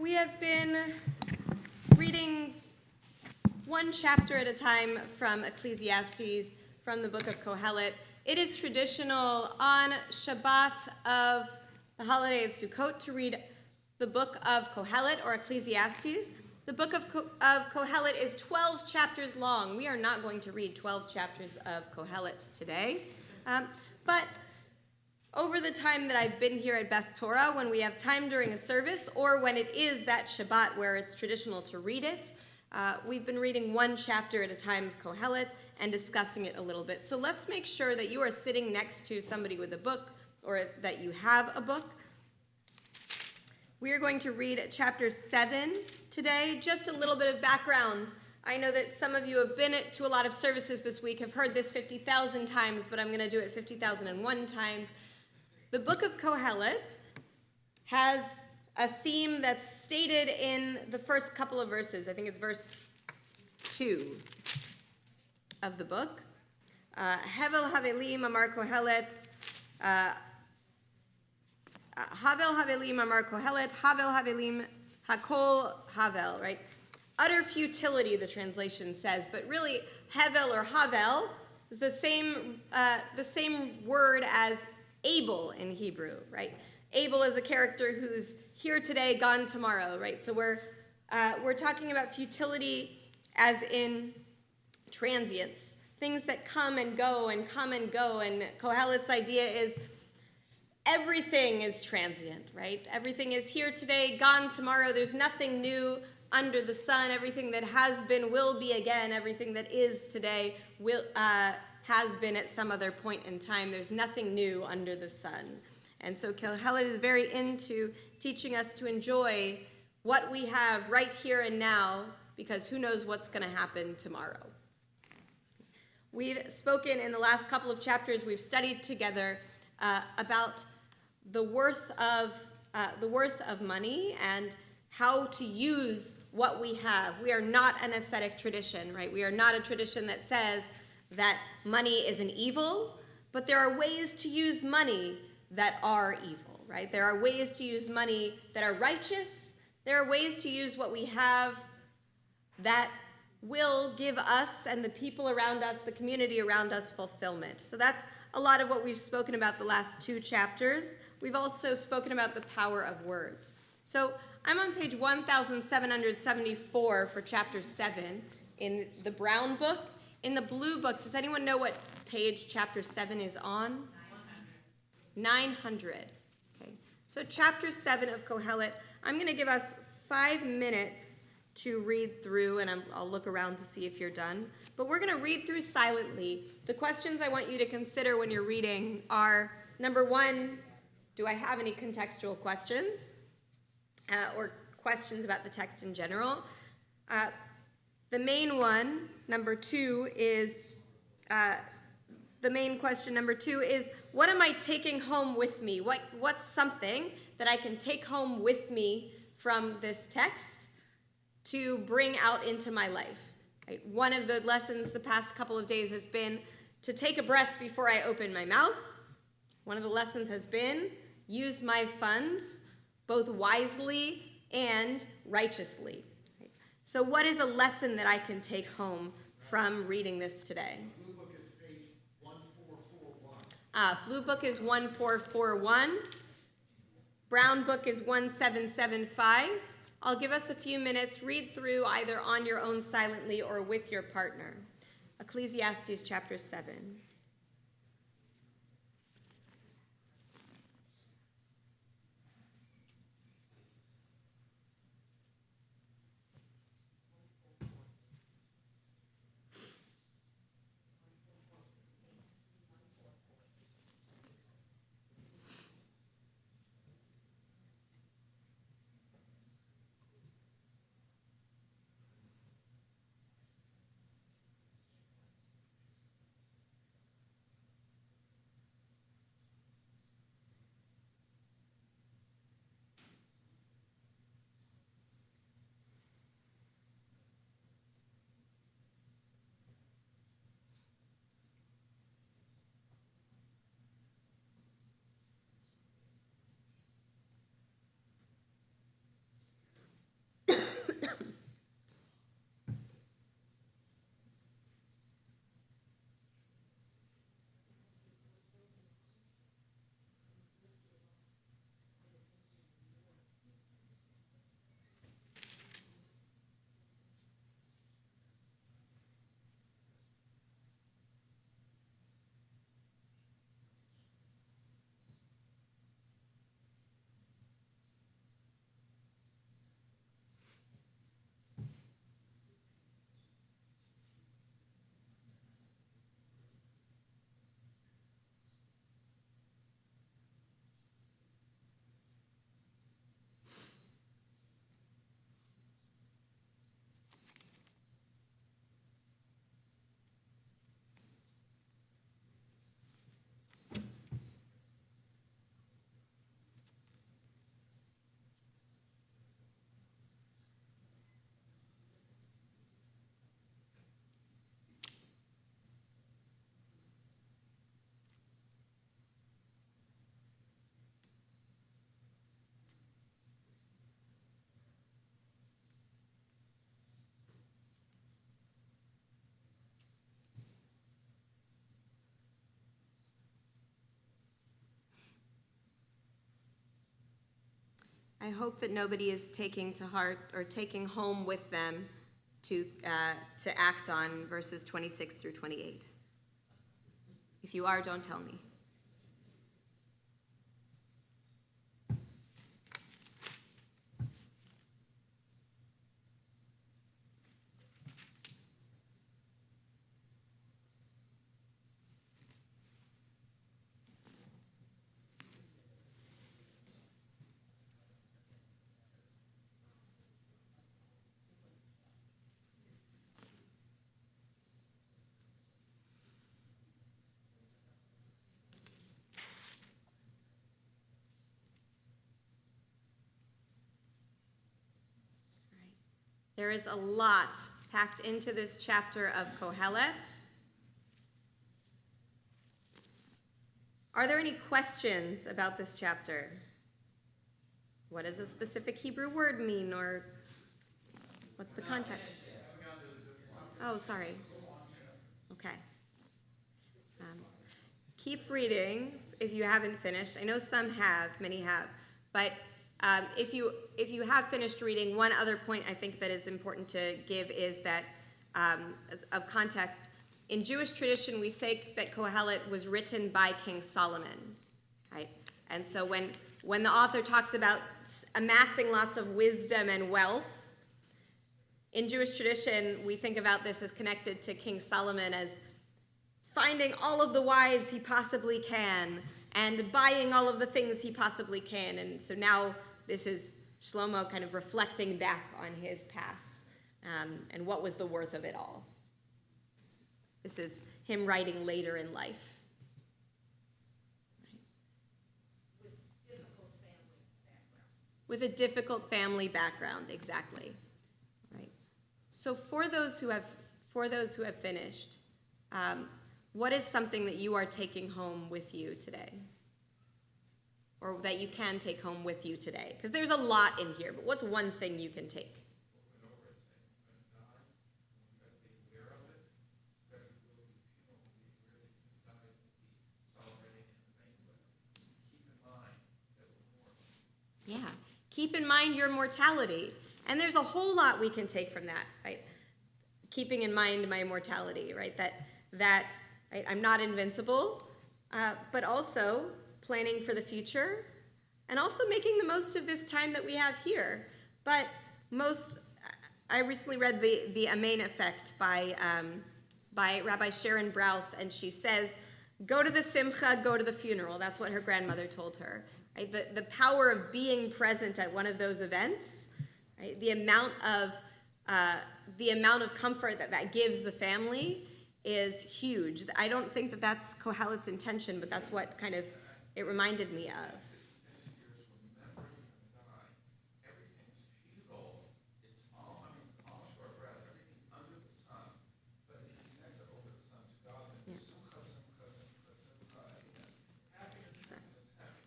We have been reading one chapter at a time from Ecclesiastes, from the book of Kohelet. It is traditional on Shabbat of the holiday of Sukkot to read the book of Kohelet or Ecclesiastes. The book of Kohelet is 12 chapters long. We are not going to read 12 chapters of Kohelet today, but over the time that I've been here at Beth Torah, when we have time during a service, or when it is that Shabbat where it's traditional to read it, we've been reading one chapter at a time of Kohelet and discussing it a little bit. So let's make sure that you are sitting next to somebody with a book, or that you have a book. We are going to read chapter 7 today. Just a little bit of background. I know that some of you have been to a lot of services this week, have heard this 50,000 times, but I'm going to do it 50,001 times. The book of Kohelet has a theme that's stated in the first couple of verses. I think it's verse 2 of the book. Hevel havelim amar Kohelet. Havel havelim amar Kohelet. Havel havelim hakol havel, right? Utter futility, the translation says, but really hevel or havel is the same word as Abel in Hebrew, right? Abel is a character who's here today, gone tomorrow, right? So we're talking about futility as in transience, things that come and go and come and go. And Kohelet's idea is everything is transient, right? Everything is here today, gone tomorrow. There's nothing new under the sun. Everything that has been will be again. Everything that is today has been at some other point in time. There's nothing new under the sun. And so Kohelet is very into teaching us to enjoy what we have right here and now, because who knows what's going to happen tomorrow. We've spoken in the last couple of chapters, we've studied together about the worth of money and how to use what we have. We are not an ascetic tradition, right? We are not a tradition that says that money is an evil, but there are ways to use money that are evil, right? There are ways to use money that are righteous. There are ways to use what we have that will give us and the people around us, the community around us, fulfillment. So that's a lot of what we've spoken about the last two chapters. We've also spoken about the power of words. So I'm on page 1774 for chapter 7 in the brown book. In the blue book, does anyone know what page chapter 7 is on? 900. Okay. So chapter 7 of Kohelet, I'm going to give us 5 minutes to read through, and I'll look around to see if you're done. But we're going to read through silently. The questions I want you to consider when you're reading are, number 1, do I have any contextual questions? Or questions about the text in general? The main one, number 2, is, the main question number 2 is, what am I taking home with me? What's something that I can take home with me from this text to bring out into my life? Right? One of the lessons the past couple of days has been to take a breath before I open my mouth. One of the lessons has been use my funds both wisely and righteously. Right? So what is a lesson that I can take home from reading this today? Blue book is page 1441. Blue book is 1441. Brown book is 1775. I'll give us a few minutes. Read through either on your own silently or with your partner. Ecclesiastes chapter 7. I hope that nobody is taking to heart or taking home with them to act on verses 26 through 28. If you are, don't tell me. There is a lot packed into this chapter of Kohelet. Are there any questions about this chapter? What does a specific Hebrew word mean, or what's the context? Oh, sorry. Okay. Keep reading if you haven't finished. I know some have, many have, but if you have finished reading, one other point I think that is important to give is that of context. In Jewish tradition, we say that Kohelet was written by King Solomon, right? And so when the author talks about amassing lots of wisdom and wealth, in Jewish tradition, we think about this as connected to King Solomon as finding all of the wives he possibly can and buying all of the things he possibly can. And so now this is Shlomo kind of reflecting back on his past and what was the worth of it all. This is him writing later in life. With a difficult family background, exactly. Right. So for those who have finished, what is something that you are taking home with you today? Or that you can take home with you today? Because there's a lot in here, but what's one thing you can take? Yeah, keep in mind your mortality. And there's a whole lot we can take from that, right? Keeping in mind my mortality, right? That right? I'm not invincible, but also planning for the future, and also making the most of this time that we have here. But I recently read the Amen Effect by Rabbi Sharon Brous, and she says, go to the simcha, go to the funeral. That's what her grandmother told her. Right? The power of being present at one of those events, right? The amount of comfort that gives the family is huge. I don't think that that's Kohelet's intention, but that's what kind of it reminded me of.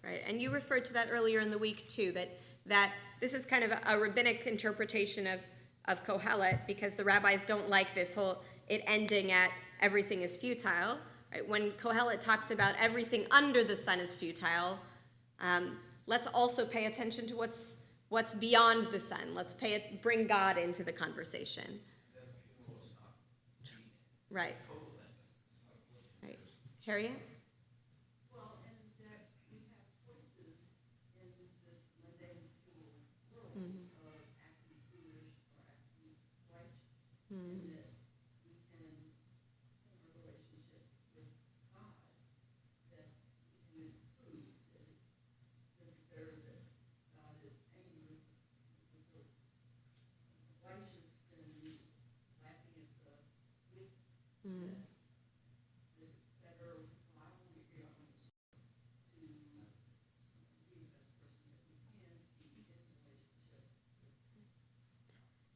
Right, and you referred to that earlier in the week too, that this is kind of a rabbinic interpretation of Kohelet, because the rabbis don't like this whole it ending at everything is futile. Right? When Kohelet talks about everything under the sun is futile, let's also pay attention to what's beyond the sun. Let's bring God into the conversation. Right. Right. Harriet?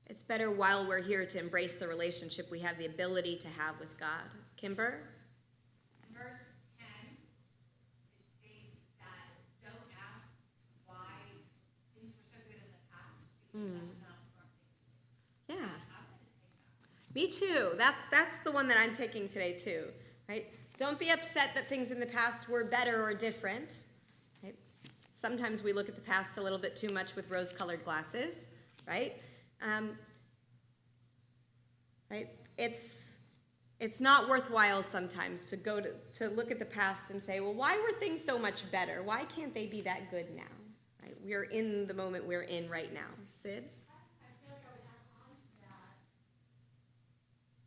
It's better while we're here to embrace the relationship we have the ability to have with God. Kimber? In verse 10, it states that don't ask why things were so good in the past, because that's not a smart thing to do. Yeah. I'm going to take that. Me too. That's the one that I'm taking today too, right? Don't be upset that things in the past were better or different. Right? Sometimes we look at the past a little bit too much with rose-colored glasses, right? Right? It's not worthwhile sometimes to go to look at the past and say, well, why were things so much better? Why can't they be that good now? Right? We're in the moment we're in right now. Sid? I feel like I would add on to that.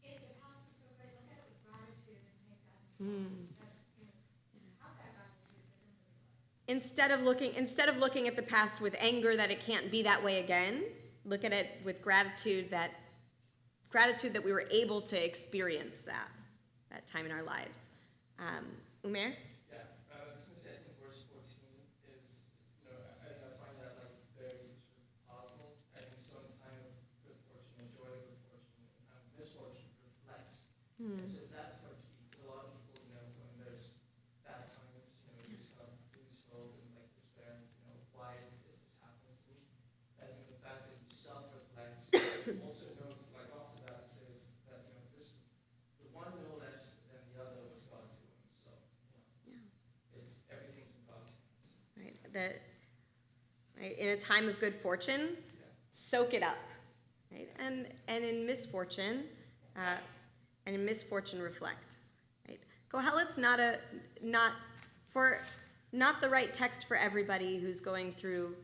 If the past was so great, look at it with gratitude and take that. Have that gratitude, but then really like. Instead of looking at the past with anger that it can't be that way again, look at it with gratitude that we were able to experience that time in our lives. Umair? Yeah, I was going to say, I think verse 14 is, I find that like very sort of powerful. I think so in time of good fortune and joy, good fortune, in time of misfortune, reflect. And so that's going to be, because a lot of people, when there's bad times, you just kind of lose hope and like despair, why is this happening to me? I think the fact that you self-reflect, also know, like after that, it says that, this is the one no less than the other was God's doing. So, it's everything's in God's hands. Right? In a time of good fortune, soak it up. Right? And in misfortune, reflect. Right? Kohelet's not the right text for everybody who's going through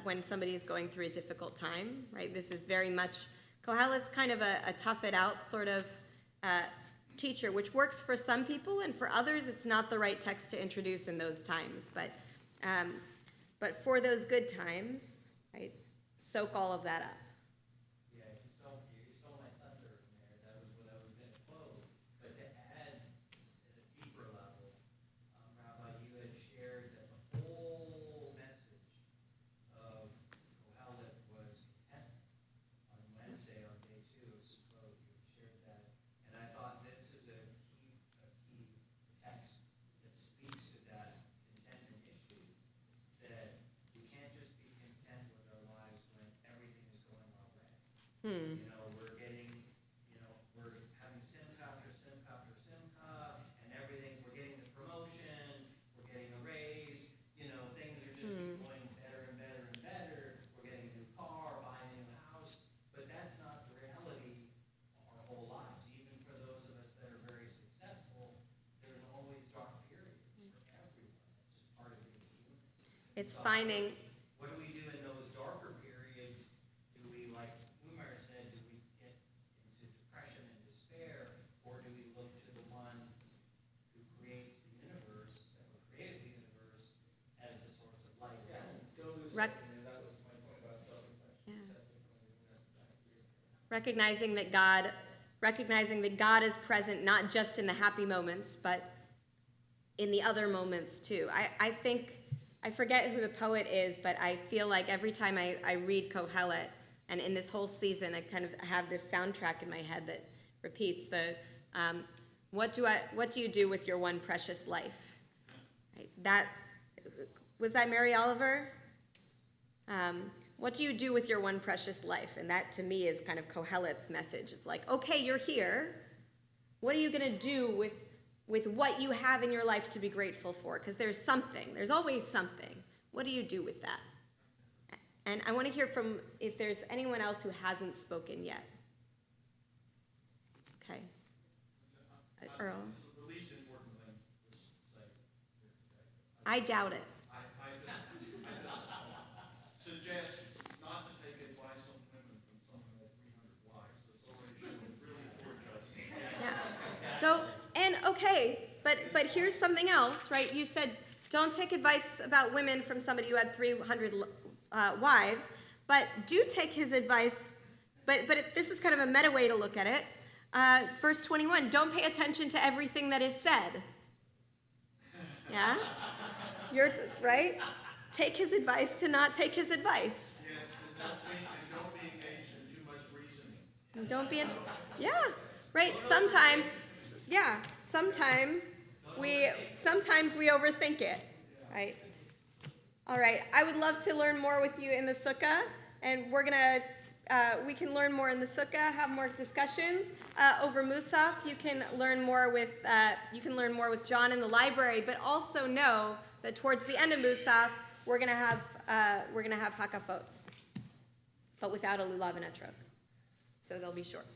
when somebody is going through a difficult time. Right? This is very much Kohelet's kind of a tough it out sort of teacher, which works for some people, and for others, it's not the right text to introduce in those times. But for those good times, right, soak all of that up. Yeah, you stole my thunder in there. That was what I was going to quote. But to add at a deeper level, Rabbi, you had shared that the whole message of Kohelet was content. On Wednesday, on day 2 of Sukkot, you shared that. And I thought this is a key text that speaks to that contentment issue. That we can't just be content with our lives when everything is going our way. We're getting, we're having simcha after simcha after simcha, and everything, we're getting the promotion, we're getting a raise, things are just going better and better and better. We're getting a new car, buying a new house, but that's not the reality our whole lives. Even for those of us that are very successful, there's always dark periods for everyone. It's just part of being human. It's finding. What do we do in those darker periods? Do we, like Umar said, do we get into depression and despair, or do we look to the one who creates the universe, that created the universe, as the source of life? Yeah, don't lose Rec- hope. That was my point about self-reflection. Recognizing that God is present not just in the happy moments, but in the other moments too. I think, I forget who the poet is, but I feel like every time I read Kohelet, and in this whole season, I kind of have this soundtrack in my head that repeats what do you do with your one precious life? Right? Was that Mary Oliver? What do you do with your one precious life? And that to me is kind of Kohelet's message. It's like, okay, you're here. What are you going to do with what you have in your life to be grateful for? Because there's always something. What do you do with that? And I want to hear from if there's anyone else who hasn't spoken yet. Okay. Earl. The least important thing was said. I doubt it. I just suggest not to take advice on women from someone with 300 wives. That's already showing really poor judgment. Yeah. So, and okay, but here's something else, right? You said don't take advice about women from somebody who had 300 wives, but do take his advice. But this is kind of a meta way to look at it. Verse 21, don't pay attention to everything that is said. Yeah? You're right? Take his advice to not take his advice. Yes, and don't be engaged in too much reasoning. And don't be, yeah, right. Sometimes we overthink it, right? All right. I would love to learn more with you in the sukkah, and we can learn more in the sukkah, have more discussions over Musaf. You can learn more with John in the library, but also know that towards the end of Musaf, we're gonna have hakafot, but without a lulav and etrog. So they'll be short.